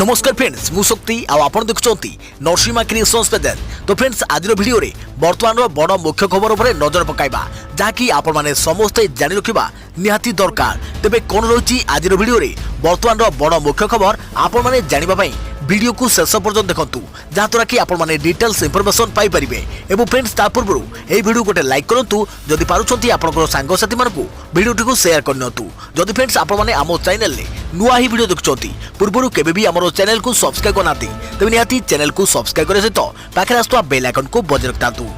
नमस्कार फ्रेंड्स मु शक्ति आपण देखुंती नरसिंहा क्रिएशंस पेज। तो फ्रेंड्स आज वीडियो रे वर्तमान बड़ मुख्य खबर उपर नजर पकाइबा जहाँकि आपण माने समस्ते जानि रखिबा निहाती दरकार। तेबे कोन रही आज वीडियो रे वर्तमान बड़ मुख्य खबर आपण माने जानिबा पई वीडियो को शेष पर्यंत देखंतु जहाँद्वारा कि आपण माने डिटेल्स इंफॉर्मेशन पाई परिबे। एवं फ्रेंड्स ता पूर्व ए वीडियो गोटे लाइक करंतु जदि पारुछंती आपनकर सांग साथी मानकु वीडियो को शेयर करनतु। जदि फ्रेंड्स आपण माने आमो चैनल ले नुआ ही वीडियो देखुछंती पूर्व केबे भी हमरो चैनल को सब्सक्राइब करनाती तबे निहाती चैनल को सब्सक्राइब करे सहित पाखे आस्तुवा बेल आइकन को बजाय रखतातु।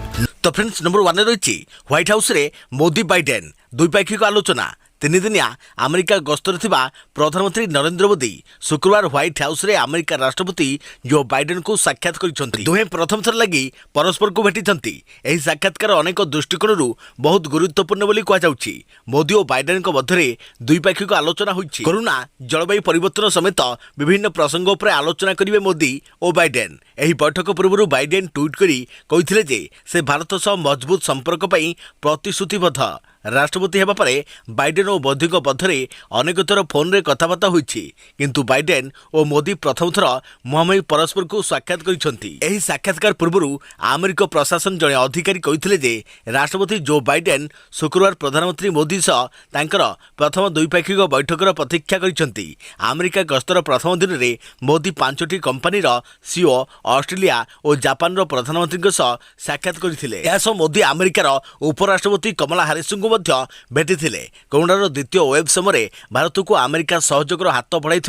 तो फ्रेंड्स नंबर 1 रे रही व्हाइट हाउस रे मोदी बाइडेन द्विपाक्षिक आलोचना। 3 दिनिया अमेरिका गस्तर थिबा प्रधानमंत्री नरेंद्र मोदी शुक्रवार व्हाइट हाउस रे अमेरिका राष्ट्रपति जो बाइडेन को साक्षात करिसंती। दुहे प्रथम थर लगी परस्पर को भेटिसंती। एही साक्षात्कार अनेक दृष्टिकोणरू बहुत गुरुत्वपूर्ण बोली कहा जाउछि। मोदी और बाइडेन को मध्य द्विपाक्षिक आलोचना होइछि। कोरोना जलवायु परिवर्तन समेत विभिन्न प्रसंग पर आलोचना करिवे मोदी और बाइडेन। एही बैठक पूर्व बाइडेन ट्वीट करी कहिथिले जे से भारत सह मजबूत संपर्क पई प्रतिश्रुतिबद्ध। राष्ट्रपति हेबा परे बाइडेन और मोदी मध्य अनेक थर फोन रे कथबार्ता होइछि, किंतु बाइडेन और मोदी प्रथम थर मुहांमुही परस्पर को साक्षात करिसंती। एही साक्षात्कार पूर्व अमेरिका प्रशासन जने अधिकारी कहिथिले जे राष्ट्रपति जो बाइडेन शुक्रवार प्रधानमंत्री मोदी सह तांकर प्रथम द्विपाक्षिक बैठकर प्रतीक्षा करिसंती। अमेरिका गस्तर प्रथम दिन रे मोदी 5टी कंपनी सीईओ ऑस्ट्रेलिया और जापान प्रधानमंत्री सह साक्षात करथिले। एसो मोदी अमेरिकार उपराष्ट्रपति कमला हारिस को भेटिथिले। कोरोनार द्वितीय वेब समय भारत को अमेरिका सहयोगर हाथ बढ़ाई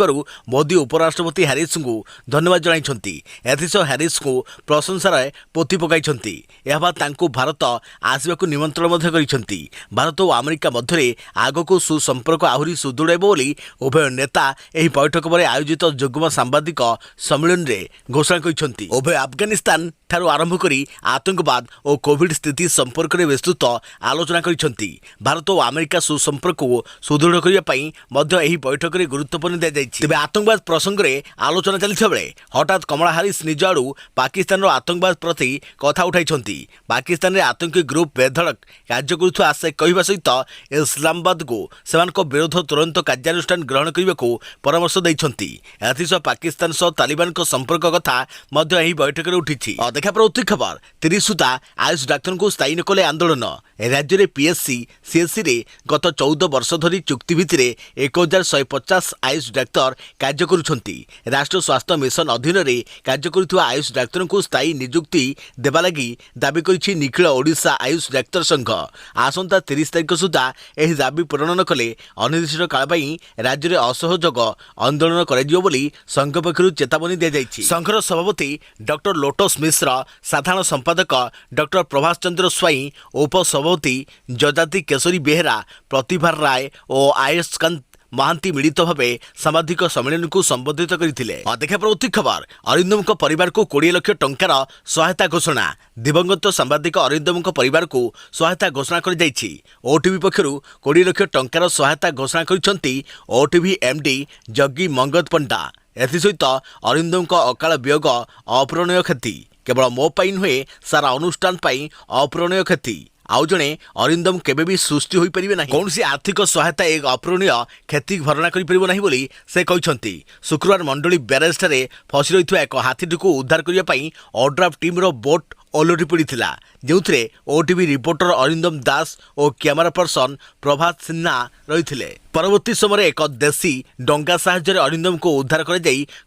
मोदी उपराष्ट्रपति हारिस को धन्यवाद जणाइछंती। एथिसह हारिस को प्रशंसार पोथी पकाइछंती। एहा तांको भारत आसबाकू निमंत्रण मध्य करिछंती। भारत और अमेरिका मध्य आगको सुसंपर्क आहुरी सुदृढ़ बोली उभय नेता एही बैठक पर आयोजित जुग्म सांबादिक सम्मेलन रे घोषणा करिछंती। उभय अफगानिस्तान ठारू आरंभ करी आतंकवाद और कोविड स्थिति संपर्क में विस्तृत आलोचना करिछंती। भारत और अमेरिका सुसंपर्क को सुदृढ़ करने बैठक में गुरुत्वपूर्ण दी जाइछि। तेबे आतंकवाद प्रसंग में आलोचना चलता बेले हठात कमला हारिस निज आड़ू पाकिस्तान आतंकवाद प्रति कथा उठाइछंती। पाकिस्तान में आतंकी ग्रुप बेधड़क कार्य करुवा से कहवा सहित इस्लामाबाद को सेमानक विरोध तुरंत कार्यानुष्ठान ग्रहण करने को परामर्श देइछंती। एथिसह पाकिस्तान सह तालिबान संपर्क कथा बैठक में उठी। देखा प्रवृत्ति खबर 30 सुधा आयुष डाक्तर को स्थायी न कले आंदोलन। राज्य में पीएससी सीएससी रे गत 14 वर्ष धरी चुक्ति भित्तिरे 1150 आयुष डाक्तर कार्य करुछंती। राष्ट्रीय स्वास्थ्य मिशन अधीन रे कार्य करुवा आयुष डाक्तर को स्थायी नियुक्ति देबा लागि दाबी करिछि निखिल ओडिशा आयुष डाक्तर संघ। आसंता 30 तारिख सुधा एही दाबी पूरण न कले अनिर्दिष्ट काल पई राज्य में असहयोग आंदोलन कराजियो बोली संघ पक्षरु चेतावनी दिया जाइछि। संघर सभापति डॉक्टर लोटस मिश्र, साधारण संपादक डॉक्टर प्रभाष चंद्र स्वाई, उपसभापति जजाति केशरी बेहेरा, प्रतिभा राय और आयुष्कांत महांती मिलित भाव सांबादिक सम्मेलन को संबोधित करते। देखा प्रवृत्ति खबर अरिंदम परिवार को 20 लाख टंकार सहायता घोषणा। दिवंगत सांबादिक अरिंदम परिवार को सहायता घोषणा कर जाइछि। ओटीवी पक्षरु 20 लाख टंकार सहायता घोषणा करिसंती ओटीवी एमडी जग्गी मंगत पंडा। एसहित अरिंदम अकाल वियोग अपूरणीय क्षति केवल मो पाई नुहे सारा अनुष्ठान पाई अपूरणीय क्षति। आउ जड़े अरिंदम केबे भी सृष्टि हो पारे ना कौन आर्थिक सहायता एक अपूरणीय क्षति भरणा कर बोली से कहते। शुक्रवार मंडली ब्यारेज ठारे फसी रही एक हाथीटी को उद्धार करने ओड्राफ टीम रो बोट ओलटी पड़ा जो ओटीवी रिपोर्टर अरिंदम दास और कैमेरा पर्सन प्रभात सिन्हा रही। परवर्ती समय एक देशी डंगा साहाय्य अरिंदम को उद्धार कर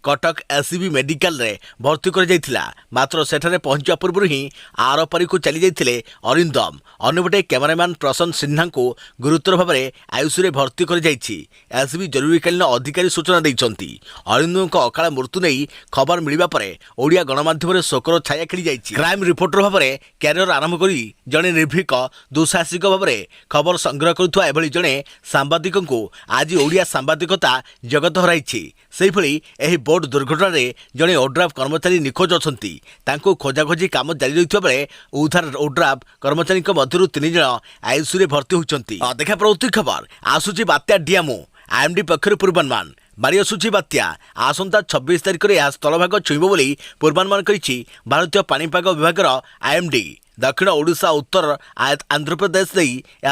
कटक एससीबी मेडिकल रे भर्ती कर मात्र सेठारे पहुंचा पूर्व ही आर पारी को चली जाते अरिंदम। अन्यपटे कैमेरामैन प्रसन्न सिन्हा को गुरुतर भाव में आयुषी भर्ती कर एससीबी जरूरीकालीन अधिकारी सूचना देते। अरिंदम अकाल मृत्यु नहीं खबर मिलवा पर ओडिया गणमाध्यम शोकर छाया खेली जाइछि। क्राइम रिपोर्टर भाव में क्यारियर आरंभ कर जड़े निर्भीक दुसाहसिक भाव में खबर संग्रह करुवा एभली जड़े सांबादिक आज ओडिया सांबादिकता जगत हराइछि। सेहिभଳି एही बोट दुर्घटना रे जड़े ओड्राफ कर्मचारी निखोज अछंती। तांको खोजाखोजी काम जारी रहितबा बेले उद्धार ओड्राफ कर्मचारी मध्यरु 3 जण आईसीयू रे भर्ती होइछंती। देखा प्रवृत्ति खबर आसुची बात्या डियामो। आईएमडी पक्षर पूर्वानुमान बारी आसुची बात्या आसंता 26 तारिख में स्थलभाग छुईब बोली पूर्वानुमान करिछि भारतीय पाणीपाग विभागर आईएमडी। दक्षिण ओडिशा उत्तर आंध्र प्रदेश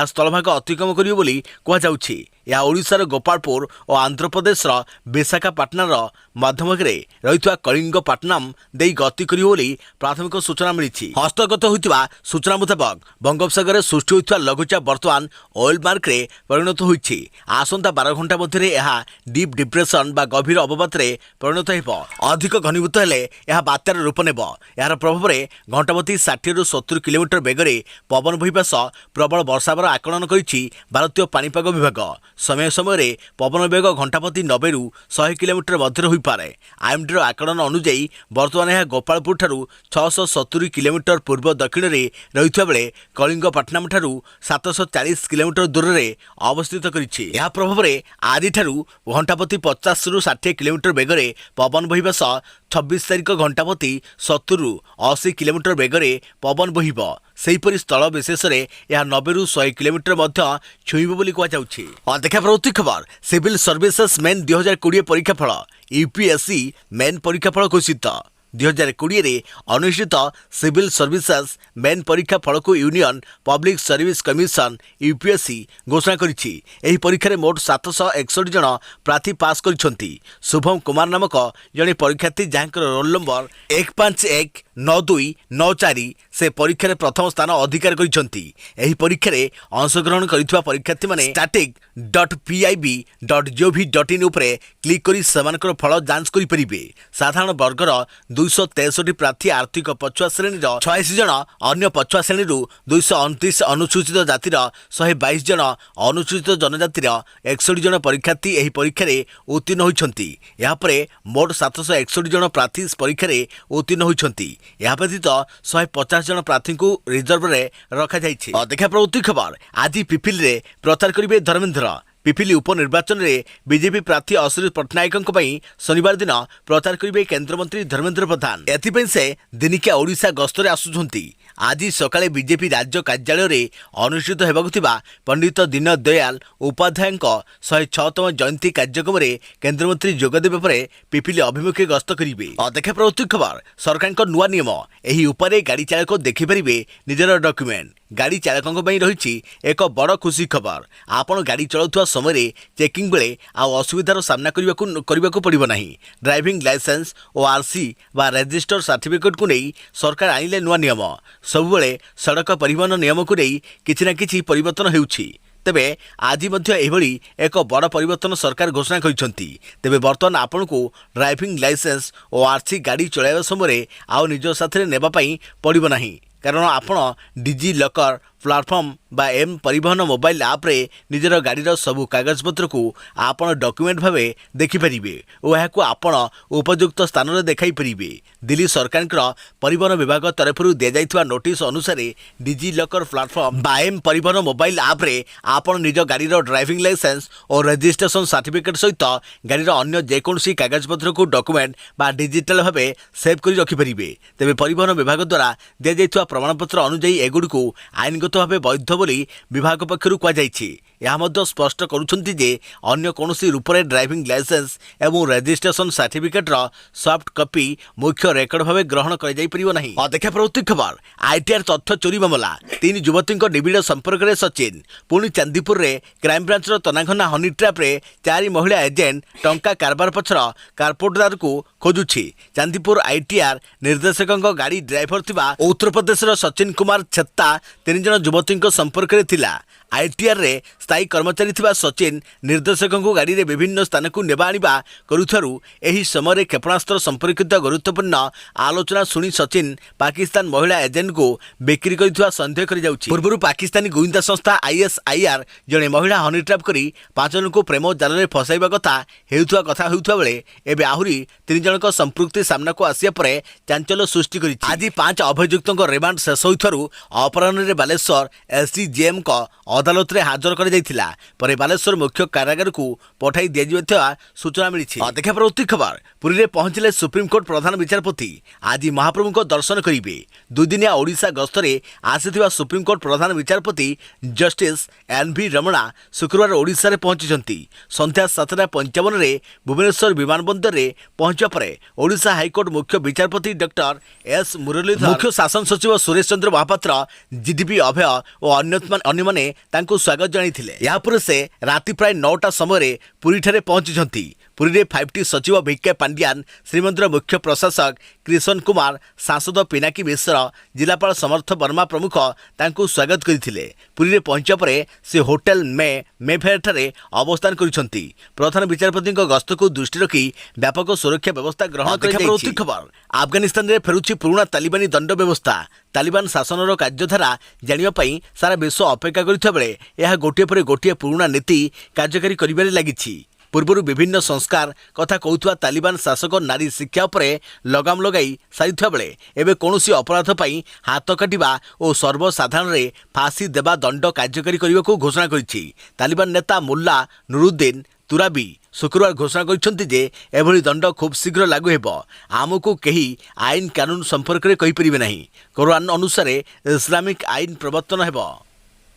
स्थलभाग अतिक्रम करियो बोली कहुछि। यह ओडिशार गोपालपुर और आंध्र प्रदेशर विशाखापाटनार मध्यमगे रही कलिंगपट्टनम दे गति करिବ ବୋଲି प्राथमिक सूचना मिली। हस्तगत होता सूचना मुताबक बंगोपसागर सृष्टि होता लघुचाप बर्तमान ऑयल मार्क रे परिणत होती। आसंता 12 घंटा मध्य यह डीप डिप्रेशन बा गभीर अवपात परिणत हो अधिक घनीभूत हेले यह बात्यार रूप नेब। यार प्रभाव में घंटा प्रति 60 ରୁ 70 किलोमीटर बेगरे पवन बहिबा सह प्रबल वर्षावर आकलन करिछि भारतीय पाणीपाग विभाग। समय समय पवन बेग घंटा प्रति 90 ରୁ 100 किलोमीटर मध्य होई पारे। आईएमडी आकलन अनुଯାयी बर्तमान यह गोपालपुर ठारू 670 किलोमीटर पूर्व दक्षिण में रही बेले कलिंगपट्टनम ठारू 740 किलोमीटर दूर में अवस्थित करिछि। यह प्रभाव में आज घंटा प्रति 50 ରୁ 60 किलोमीटर बेगरे पवन बहिबा सह 26 तारिख घंटा प्रति 70 ରୁ 80 किलोमीटर बेगरे पवन बहिब। सेहीपरि स्थल विशेष में यह 90 ରୁ 100 किलोमीटर मध्य छुईब बोली कहुछि। देखा प्रवृत्ति खबर सिविल सर्विसेस मेन 2020 परीक्षाफल यूपीएससी मेन परीक्षाफल घोषित। 2020 रे अनुष्ठित सिविल सर्विसेस मेन परीक्षा फल को union public service commission UPSC घोषणा करिछि। एही परीक्षा मोट 761 जन प्रार्थी पास करिसंती। शुभम कुमार नामक जने परीक्षार्थी जहाँकर रोल नंबर 15192994 से परीक्षा प्रथम स्थान अधिकार करिसंती। एही परीक्षा रे अंशग्रहण करितबा परीक्षार्थी माने static.pib.gov.in उपरे क्लिक करी सेमानकर फल जांच करि परिबे। साधारण वर्गर 263 प्रार्थी आर्थिक पछुआ श्रेणी 86 जन अन्य पछुआ श्रेणी 229 अनुसूचित जातिर 122 जन अनुसूचित जनजातिर 61 जन परीक्षार्थी एही परीक्षा रे उत्तीर्ण होइछंती। या परे मोट 761 जन प्रार्थी परीक्षा रे उत्तीर्ण होइछंती। या व्यतीत 150 जन प्रार्थी को रिजर्व रे रखा जाइछि। देखा प्रवृत्ति खबर आज पिपिल रे प्रचार करिवे धर्मेंद्र। पिपिली उपनिर्वाचन में बीजेपी प्रार्थी अश्वनी पट्टनायक शनिवार दिन प्रचार करेंगे केन्द्रमंत्री धर्मेंद्र प्रधान। एथिपाई से दिनिकिया ओडिशा गस्तरे आसुछंती। आज सकाळे बीजेपी राज्य कार्यालय में अनुष्ठित होबाकु थिबा पंडित दीनदयाल उपाध्याय 106तम जयंती कार्यक्रम में केन्द्रमंत्री जोगदेवे पर पिपिली अभिमुखे गस्त करेंगे। देखा प्रवृत्ति खबर सरकार नुआ नियम एही उपरे गाड़ी चालक देखिपारे निजर डॉक्यूमेंट। गाड़ी चालकों रही एक बड़ खुशी खबर। आपण गाड़ी चलाउथुवा समय चेकिंग बेले असुविधार सामना करने पड़ो ना। ड्राइविंग लाइसेंस और आरसी बा रजिस्टर सर्टिफिकेट को नहीं सरकार आनिले नुआ नियम। सबुबले सड़क परिवहन नियम को नहीं किछि ना किछि परिवर्तन हेउछि। तेबे आज एभली एक बड़ परिवर्तन सरकार घोषणा करिसंती। तेबे वर्तमान आपन को ड्राइविंग लाइसेंस और आरसी गाड़ी चलाइबा समय आउ निज साथरे नेबा पई पड़िबो नाही। कारण आपण डिजी लॉकर प्लाटफॉर्म बा एम परिवहन मोबाइल आप रे निजर गाड़ीर सबू कागजपत्र को आपण डॉक्यूमेंट भावे देखिपारे और यह आपण उपयुक्त स्थान में देखाई पारे। दिल्ली सरकार परिवहन विभाग तरफ दि जाइथिबा नोटिस अनुसार डिजी लॉकर प्लाटफॉर्म बा एम परिवहन मोबाइल आप रे आपण निज गाड़ीर ड्राइविंग लाइसेंस और रजिस्ट्रेशन सर्टिफिकेट सहित गाड़ीर अन्य जेकोसी कागजपत्र को डॉक्यूमेंट बा डिजिटल भावे सेव कर रखिपारे। तेबे परिवहन विभाग द्वारा दि जाइथिबा प्रमाणपत्र अनुଯାयी एगुड़िक आईनगत भाव वैध बोली विभाग पक्षर कहुछि। यह स्पष्ट करुछंती जे अन्य कौनसी रूपरे ड्राइविंग लाइसेंस एवं रजिस्ट्रेशन सर्टिफिकेट सॉफ्ट कॉपी मुख्य रेकर्ड भाव ग्रहण कर नहीं। देखा प्रवृत्ति खबर आईटीआर तथ्य चोरी मामला 3 युवती निबिड़ संपर्क में सचिन। पुणी चांदीपुर में क्राइमब्रांचर तनाघना हनी ट्रैप रे 4 महिला एजेंट टंका कारबार पछर कारपोर्टदार को खोजुछि। चांदीपुर आईटीआर निर्देशक गाड़ी ड्राइवर थिबा उत्तर प्रदेश सचिन कुमार छत्ता 3 जन युवती संपर्क में थिला। आईटीआर रे स्थायी कर्मचारी थिबा सचिन निर्देशक गाड़ी रे विभिन्न स्थान को नेबा आनिबा करुथारु एही समय क्षेपणास्त्र संपर्कित गुरुत्वपूर्ण आलोचना सुनी सचिन पाकिस्तान महिला एजेंट को बिक्री करिथुवा संदेह करि जाउछि। पूर्वरु पाकिस्तानी गोइंदा संस्था आईएसआईआर जने महिला हनी ट्रैप करी 5 जन को प्रेम जाल रे फसाइबा कथा हेउथुवा बेले एबे आहुरी 3 जनक संपृक्ति सामना को आसिया परे चांचल्य सृष्टि करिछि। आज 5 अभियुक्तक रिमांड शेष होइथारु अपराह्न रे बालेश्वर एसडीजेएम को अदालत रे हाजर कर जाइथिला परे बालेश्वर मुख्य कारागार को पठाई दिया जाइथिबा सूचना मिली। देखा प्रवृत्ति खबर पुरी रे पहुंचले सुप्रीम कोर्ट प्रधान विचारपति। आज महाप्रभु को दर्शन करिवे। 2 दिनिया ओडिशा गस्तरे आसिथिबा सुप्रीम कोर्ट प्रधान विचारपति जस्टिस एनवी रमणा शुक्रवार ओडिशा रे पहुंचिसंती। संध्या 7:55 रे भुवनेश्वर विमानबंदर रे पहुंचा परे ओडिशा हाईकोर्ट मुख्य विचारपति डॉक्टर एस मुरलीधर, मुख्य शासन सचिव सुरेश चंद्र महापात्र, जीडीपी अभय और अन्य माने तांको स्वागत जणाइथिले। କରିଥିଲେ। ଏହାପରେ ସେ ରାତି ପ୍ରାୟ 9ଟା ସମୟରେ ପୁରୀଠାରେ ପହଞ୍ଚିଛନ୍ତି। ପୁରୀରେ 5T ସଚିବ ଭିକେ ପାଣ୍ଡିଆନ୍, ଶ୍ରୀମନ୍ଦିର ମୁଖ୍ୟ ପ୍ରଶାସକ କ୍ରିଷନ କୁମାର, ସାଂସଦ ପିନାକୀ ମିଶ୍ର, ଜିଲ୍ଲାପାଳ ସମର୍ଥ ବର୍ମା ପ୍ରମୁଖ ତାଙ୍କୁ ସ୍ୱାଗତ କରିଥିଲେ। ପୁରୀରେ ପହଞ୍ଚିବା ପରେ ସେ ହୋଟେଲ ମେଫେୟାରଠାରେ ଅବସ୍ଥାନ କରିଛନ୍ତି। ପ୍ରଧାନ ବିଚାରପତିଙ୍କ ଗସ୍ତକୁ ଦୃଷ୍ଟିରେ ରଖି ବ୍ୟାପକ ସୁରକ୍ଷା ବ୍ୟବସ୍ଥା ଗ୍ରହଣ କରାଯାଇଛି। ଖବର ଆଫଗାନିସ୍ତାନରେ ଫେରୁଛି ପୁରୁଣା ତାଲିବାନୀ ଦଣ୍ଡ ବ୍ୟବସ୍ଥା। ତାଲିବାନ ଶାସନର କାର୍ଯ୍ୟଧାରା ଜାଣିବା ପାଇଁ ସାରା ବିଶ୍ୱ ଅପେକ୍ଷା କରିଥିବା ବେଳେ ଏହା ଗୋଟିଏ ପରେ ଗୋଟିଏ ପୁରୁଣା ନୀତି କାର୍ଯ୍ୟକାରୀ କରିବାରେ ଲାଗିଛି। ପୂର୍ବରୁ ବିଭିନ୍ନ ସଂସ୍କାର କଥା କହୁଥିବା ତାଲିବାନ ଶାସକ ନାରୀ ଶିକ୍ଷା ଉପରେ ଲଗାମ ଲଗାଇ ସାରିଥିବା ବେଳେ ଏବେ କୌଣସି ଅପରାଧ ପାଇଁ ହାତ କାଟିବା ଓ ସର୍ବସାଧାରଣରେ ଫାଶୀ ଦେବା ଦଣ୍ଡ କାର୍ଯ୍ୟକାରୀ କରିବାକୁ ଘୋଷଣା କରିଛି। ତାଲିବାନ ନେତା ମୁଲ୍ଲା ନୁରୁଦ୍ଦିନ ତୁରାବି ଶୁକ୍ରବାର ଘୋଷଣା କରିଛନ୍ତି ଯେ ଏଭଳି ଦଣ୍ଡ ଖୁବ୍ ଶୀଘ୍ର ଲାଗୁ ହେବ। ଆମକୁ କେହି ଆଇନ କାନୁନ ସମ୍ପର୍କରେ କହିପାରିବେ ନାହିଁ। କୋରାନ ଅନୁସାରେ ଇସଲାମିକ ଆଇନ ପ୍ରବର୍ତ୍ତନ ହେବ।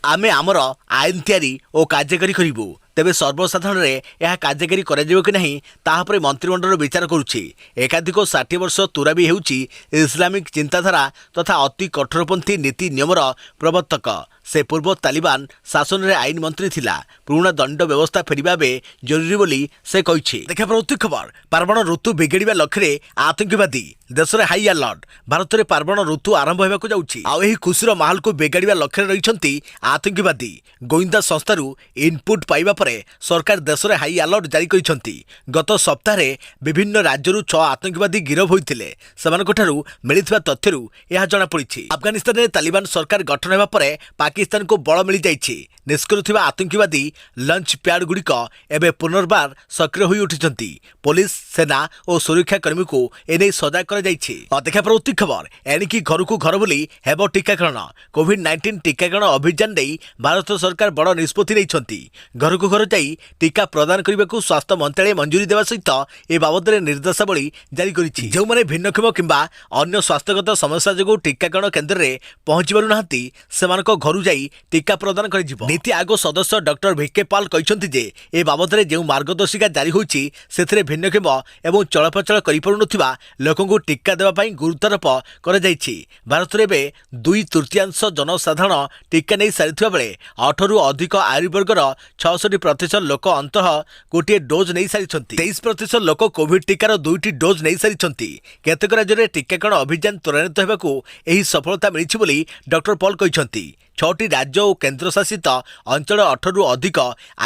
ଆମେ ଆମର ଆଇନ ତିଆରି ଓ କାର୍ଯ୍ୟକାରୀ କରିବୁ। ତେବେ ସର୍ବସାଧାରଣରେ ଏହା କାର୍ଯ୍ୟକାରୀ କରାଯିବ କି ନାହିଁ ତାହା ଉପରେ ମନ୍ତ୍ରିମଣ୍ଡଳ ବିଚାର କରୁଛି। ଏକାଧିକ 60 ବର୍ଷ ତୁରାବି ହେଉଛି ଇସଲାମିକ ଚିନ୍ତାଧାରା ତଥା ଅତି କଠୋରପନ୍ଥୀ ନୀତି ନିୟମର ପ୍ରବର୍ତ୍ତକ। ସେ ପୂର୍ବ ତାଲିବାନ ଶାସନରେ ଆଇନ ମନ୍ତ୍ରୀ ଥିଲା। ପୁରୁଣା ଦଣ୍ଡ ବ୍ୟବସ୍ଥା ଫେରିବା ଏବେ ଜରୁରୀ ବୋଲି ସେ କହିଛି। ଦେଖା ପରବର୍ତ୍ତୀ ଖବର ପାର୍ବଣ ଋତୁ ବିଗିଡ଼ିବା ଲକ୍ଷ୍ୟରେ ଆତଙ୍କବାଦୀ ଦେଶରେ ହାଇ ଆଲର୍ଟ। ଭାରତରେ ପାର୍ବଣ ଋତୁ ଆରମ୍ଭ ହେବାକୁ ଯାଉଛି। ଆଉ ଏହି ଖୁସିର ମାହୋଲକୁ ବିଗାଡ଼ିବା ଲକ୍ଷ୍ୟରେ ରହିଛନ୍ତି ଆତଙ୍କବାଦୀ। ଗୋଇନ୍ଦା ସଂସ୍ଥାରୁ ଇନପୁଟ୍ ପାଇବା ପରେ ସରକାର ଦେଶରେ ହାଇ ଆଲର୍ଟ ଜାରି କରିଛନ୍ତି। ଗତ ସପ୍ତାହରେ ବିଭିନ୍ନ ରାଜ୍ୟରୁ 6 ଆତଙ୍କବାଦୀ ଗିରଫ ହୋଇଥିଲେ। ସେମାନଙ୍କଠାରୁ ମିଳିଥିବା ତଥ୍ୟରୁ ଏହା ଜଣାପଡ଼ିଛି। ଆଫଗାନିସ୍ତାନରେ ତାଲିବାନ ସରକାର ଗଠନ ହେବା ପରେ ପାକିସ୍ତାନକୁ ବଳ ମିଳିଯାଇଛି। ନିଷ୍କ୍ରିୟ ଥିବା ଆତଙ୍କବାଦୀ ଲଞ୍ଚ ପ୍ୟାଡ୍ଗୁଡ଼ିକ ଏବେ ପୁନର୍ବାର ସକ୍ରିୟ ହୋଇ ଉଠିଛନ୍ତି। ପୋଲିସ, ସେନା ଓ ସୁରକ୍ଷା କର୍ମୀଙ୍କୁ ଏନେଇ ସଜାଗ କରାଯାଇଛି। ଦେଖା ପରବର୍ତ୍ତୀ ଖବର ଏଣିକି ଘରକୁ ଘର ବୁଲି ହେବ ଟିକାକରଣ। କୋଭିଡ୍-19 ଟିକାକରଣ ଅଭିଯାନ ନେଇ ଭାରତ ସରକାର ବଡ଼ ନିଷ୍ପତ୍ତି ନେଇଛନ୍ତି। ଘରକୁ ଘର ଯାଇ ଟିକା ପ୍ରଦାନ କରିବାକୁ ସ୍ୱାସ୍ଥ୍ୟ ମନ୍ତ୍ରାଳୟ ମଞ୍ଜୁରୀ ଦେବା ସହିତ ଏ ବାବଦରେ ନିର୍ଦ୍ଦେଶାବଳୀ ଜାରି କରିଛି। ଯେଉଁମାନେ ଭିନ୍ନକ୍ଷମ କିମ୍ବା ଅନ୍ୟ ସ୍ୱାସ୍ଥ୍ୟଗତ ସମସ୍ୟା ଯୋଗୁଁ ଟିକାକରଣ କେନ୍ଦ୍ରରେ ପହଞ୍ଚି ପାରୁନାହାନ୍ତି ସେମାନଙ୍କ ଘରୁ ଯାଇ ଟିକା ପ୍ରଦାନ କରାଯିବ। ନୀତି ଆୟୋଗ ସଦସ୍ୟ ଡକ୍ଟର ଭିକେ ପାଲ୍ କହିଛନ୍ତି ଯେ ଏ ବାବଦରେ ଯେଉଁ ମାର୍ଗଦର୍ଶିକା ଜାରି ହୋଇଛି ସେଥିରେ ଭିନ୍ନକ୍ଷମ ଏବଂ ଚଳପ୍ରଚଳ କରିପାରୁନଥିବା ଲୋକଙ୍କୁ ଟିକା ଦେବା ପାଇଁ ଗୁରୁତ୍ୱାରୋପ କରାଯାଇଛି। ଭାରତରେ ଏବେ 2/3 ଜନସାଧାରଣ ଟିକା ନେଇ ସାରିଥିବା ବେଳେ 18ରୁ ଅଧିକ ଆୟୁବର୍ଗର 66% ଲୋକ ଅନ୍ତତଃ ଗୋଟିଏ ଡୋଜ୍ ନେଇ ସାରିଛନ୍ତି। 23% ଲୋକ କୋଭିଡ୍ ଟିକାର 2ଟି ଡୋଜ୍ ନେଇ ସାରିଛନ୍ତି। କେତେକ ରାଜ୍ୟରେ ଟିକାକରଣ ଅଭିଯାନ ତ୍ୱରାନ୍ୱିତ ହେବାକୁ ଏହି ସଫଳତା ମିଳିଛି ବୋଲି ଡକ୍ଟର ପଲ୍ କହିଛନ୍ତି। 6ଟି ରାଜ୍ୟ ଓ କେନ୍ଦ୍ରଶାସିତ ଅଞ୍ଚଳ 18ରୁ ଅଧିକ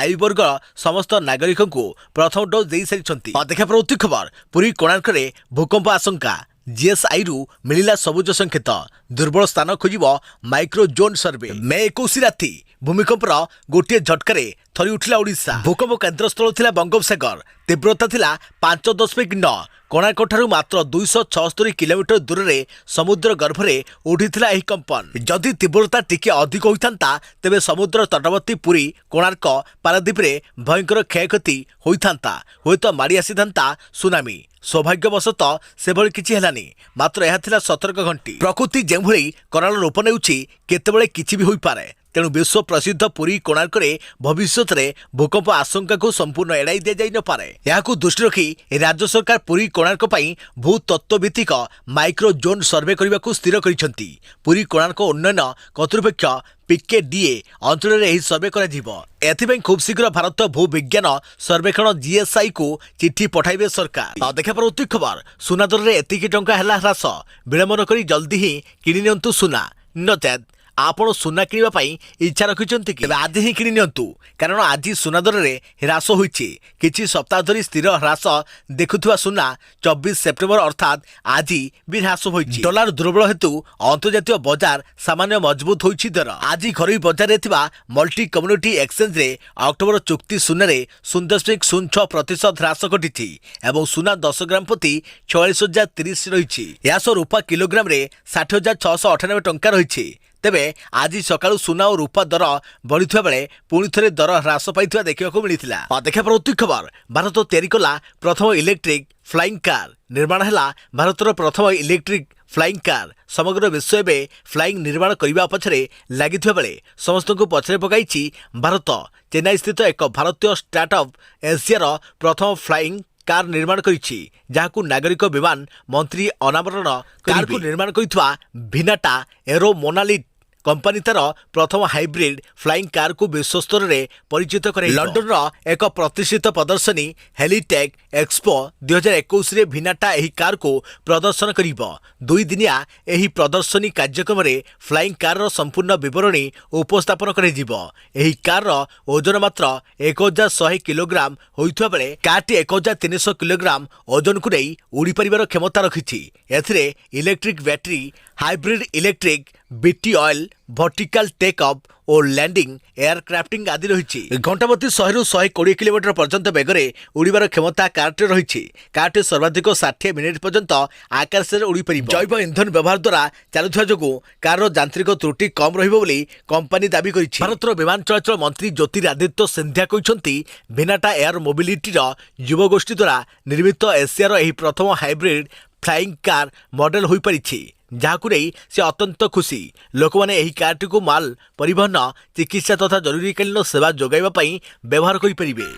ଆୟୁବର୍ଗ ସମସ୍ତ ନାଗରିକଙ୍କୁ ପ୍ରଥମ ଡୋଜ୍ ଦେଇସାରିଛନ୍ତି। ଦେଖା ପରବର୍ତ୍ତୀ ଖବର ପୁରୀ କୋଣାର୍କରେ ଭୂକମ୍ପ ଆଶଙ୍କା। ଜିଏସ୍ଆଇରୁ ମିଳିଲା ସବୁଜ ସଂକେତ। ଦୁର୍ବଳ ସ୍ଥାନ ଖୋଜିବ ମାଇକ୍ରୋ ଜୋନ୍ ସର୍ଭେ। ମେ 21 ରାତି ଭୂମିକମ୍ପର ଗୋଟିଏ ଝଟକାରେ ଥରି ଉଠିଲା ଓଡ଼ିଶା। ଭୂକମ୍ପ କେନ୍ଦ୍ରସ୍ଥଳ ଥିଲା ବଙ୍ଗୋପସାଗର। ତୀବ୍ରତା ଥିଲା 5.9। କୋଣାର୍କଠାରୁ ମାତ୍ର 276 କିଲୋମିଟର ଦୂରରେ ସମୁଦ୍ର ଗର୍ଭରେ ଉଠିଥିଲା ଏହି କମ୍ପନ। ଯଦି ତୀବ୍ରତା ଟିକେ ଅଧିକ ହୋଇଥାନ୍ତା ତେବେ ସମୁଦ୍ର ତଟବର୍ତ୍ତୀ ପୁରୀ, କୋଣାର୍କ, ପାରାଦୀପରେ ଭୟଙ୍କର କ୍ଷୟକ୍ଷତି ହୋଇଥାନ୍ତା। ହୁଏତ ମାଡ଼ି ଆସିଥାନ୍ତା ସୁନାମି। ସୌଭାଗ୍ୟବଶତଃ ସେଭଳି କିଛି ହେଲାନି। ମାତ୍ର ଏହା ଥିଲା ସତର୍କ ଘଣ୍ଟି। ପ୍ରକୃତି ଯେଉଁଭଳି କରାଳ ରୂପ ନେଉଛି କେତେବେଳେ କିଛି ବି ହୋଇପାରେ। ତେଣୁ ବିଶ୍ୱ ପ୍ରସିଦ୍ଧ ପୁରୀ କୋଣାର୍କରେ ଭବିଷ୍ୟତରେ ଭୂକମ୍ପ ଆଶଙ୍କାକୁ ସମ୍ପୂର୍ଣ୍ଣ ଏଡ଼ାଇ ଦିଆଯାଇ ନପାରେ। ଏହାକୁ ଦୃଷ୍ଟିରେ ରଖି ରାଜ୍ୟ ସରକାର ପୁରୀ କୋଣାର୍କ ପାଇଁ ଭୂତତ୍ତ୍ୱଭିତ୍ତିକ ମାଇକ୍ରୋ ଜୋନ୍ ସର୍ଭେ କରିବାକୁ ସ୍ଥିର କରିଛନ୍ତି। ପୁରୀ କୋଣାର୍କ ଉନ୍ନୟନ କର୍ତ୍ତୃପକ୍ଷ PKDA ଅଞ୍ଚଳରେ ଏହି ସର୍ଭେ କରାଯିବ। ଏଥିପାଇଁ ଖୁବ୍ ଶୀଘ୍ର ଭାରତ ଭୂବିଜ୍ଞାନ ସର୍ବେକ୍ଷଣ GSIକୁ ଚିଠି ପଠାଇବେ ସରକାର। ଦେଖା ପରବର୍ତ୍ତୀ ଖବର ସୁନା ଦରରେ ଏତିକି ଟଙ୍କା ହେଲା ହ୍ରାସ। ବିଳମ୍ବ ନ କରି ଜଲ୍ଦି ହିଁ କିଣି ନିଅନ୍ତୁ ସୁନା। ନଚେତ୍ ଆପଣ ସୁନା କିଣିବା ପାଇଁ ଇଚ୍ଛା ରଖିଛନ୍ତି କି? ଆଜି ହିଁ କିଣି ନିଅନ୍ତୁ, କାରଣ ଆଜି ସୁନା ଦରରେ ହ୍ରାସ ହୋଇଛି। କିଛି ସପ୍ତାହ ଧରି ସ୍ଥିର ହ୍ରାସ ଦେଖୁଥିବା ସୁନା 24 ସେପ୍ଟେମ୍ବର ଅର୍ଥାତ୍ ଆଜି ବି ହ୍ରାସ ହୋଇଛି। ଡଲାର ଦୁର୍ବଳ ହେତୁ ଅନ୍ତର୍ଜାତୀୟ ବଜାର ସାମାନ୍ୟ ମଜବୁତ ହୋଇଛି ଦର। ଆଜି ଘରୋଇ ବଜାରରେ ଥିବା ମଲ୍ଟି କମ୍ୟୁନିଟି ଏକ୍ସଚେଞ୍ଜରେ ଅକ୍ଟୋବର ଚୁକ୍ତି ସୁନାରେ 0.06% ହ୍ରାସ ଘଟିଛି ଏବଂ ସୁନା 10 ଗ୍ରାମ ପ୍ରତି 44,030 ରହିଛି। ଏହା ସହ ରୂପା କିଲୋଗ୍ରାମରେ 60,698 ଟଙ୍କା ରହିଛି। ତେବେ ଆଜି ସକାଳୁ ସୁନା ଓ ରୂପା ଦର ବଢ଼ିଥିବା ବେଳେ ପୁଣି ଥରେ ଦର ହ୍ରାସ ପାଇଥିବା ଦେଖିବାକୁ ମିଳିଥିଲା। ଦେଖା ପରବର୍ତ୍ତୀ ଖବର ଭାରତ ତିଆରି କଲା ପ୍ରଥମ ଇଲେକ୍ଟ୍ରିକ୍ ଫ୍ଲାଇଂ କାର୍। ନିର୍ମାଣ ହେଲା ଭାରତର ପ୍ରଥମ ଇଲେକ୍ଟ୍ରିକ୍ ଫ୍ଲାଇଂ କାର୍। ସମଗ୍ର ବିଶ୍ୱ ଏବେ ଫ୍ଲାଇଂ ନିର୍ମାଣ କରିବା ପଛରେ ଲାଗିଥିବା ବେଳେ ସମସ୍ତଙ୍କୁ ପଛରେ ପକାଇଛି ଭାରତ। ଚେନ୍ନାଇ ସ୍ଥିତ ଏକ ଭାରତୀୟ ଷ୍ଟାର୍ଟଅପ୍ ଏସିଆର ପ୍ରଥମ ଫ୍ଲାଇଂ କାର୍ ନିର୍ମାଣ କରିଛି, ଯାହାକୁ ନାଗରିକ ବିମାନ ମନ୍ତ୍ରୀ ଅନାବରଣ କାର୍କୁ ନିର୍ମାଣ କରିଥିବା ଭିନାଟା ଏରୋ ମୋନାଲିଟ୍ कंपनी तार प्रथम हाइब्रिड फ्लाइंग कार को विश्वस्तर में परिचित कर लंडन एक प्रतिष्ठित प्रदर्शनी हेलीटेक एक्सपो 2021 रे भिनाटा एही कार को प्रदर्शन करिबो। 2 दिनिया एही प्रदर्शनी कार्यक्रम रे फ्लाइंग कार रो संपूर्ण विवरणी उपस्थापन करे जिवो। एही कार रो ओजन मात्र 1100 किलोग्राम होइथबा बेले कारटी 1300 किलोग्राम ओजन को नहीं उड़ी परिवार क्षमता रखिछि। एथिरे इलेक्ट्रिक बैटरी, हाइब्रिड इलेक्ट्रिक बीटी ऑयल, वर्टिकल टेक अप और लैंडिंग एयरक्राफ्टिंग आदि रही। घंटाप्रति 100 ରୁ 120 किलोमीटर पर्यंत बेगरे उड़ीबार क्षमता कारटे रही। कारटे सर्वाधिक 60 मिनिट पर्यंत आकाश में उड़ी पार। जैव इंधन व्यवहार द्वारा चलुवा जो कार यांत्रिक त्रुटि कम रही कंपनी दावी कर। भारतर विमान चलाचल मंत्री ज्योतिरादित्य सिंधिया कहते भिनाटा एयर मोबिलिटीर युवगोष्ठी द्वारा निर्मित एशियार यही प्रथम हाइब्रिड फ्लाइंग कार मॉडल हो पारिछि, जहां नहीं से अत्यंत खुशी। लोक मैंने यही कारटी को माल परिवहन, चिकित्सा तथा जरूरीकालीन सेवा जोगाइबा पई व्यवहार करि परिबे।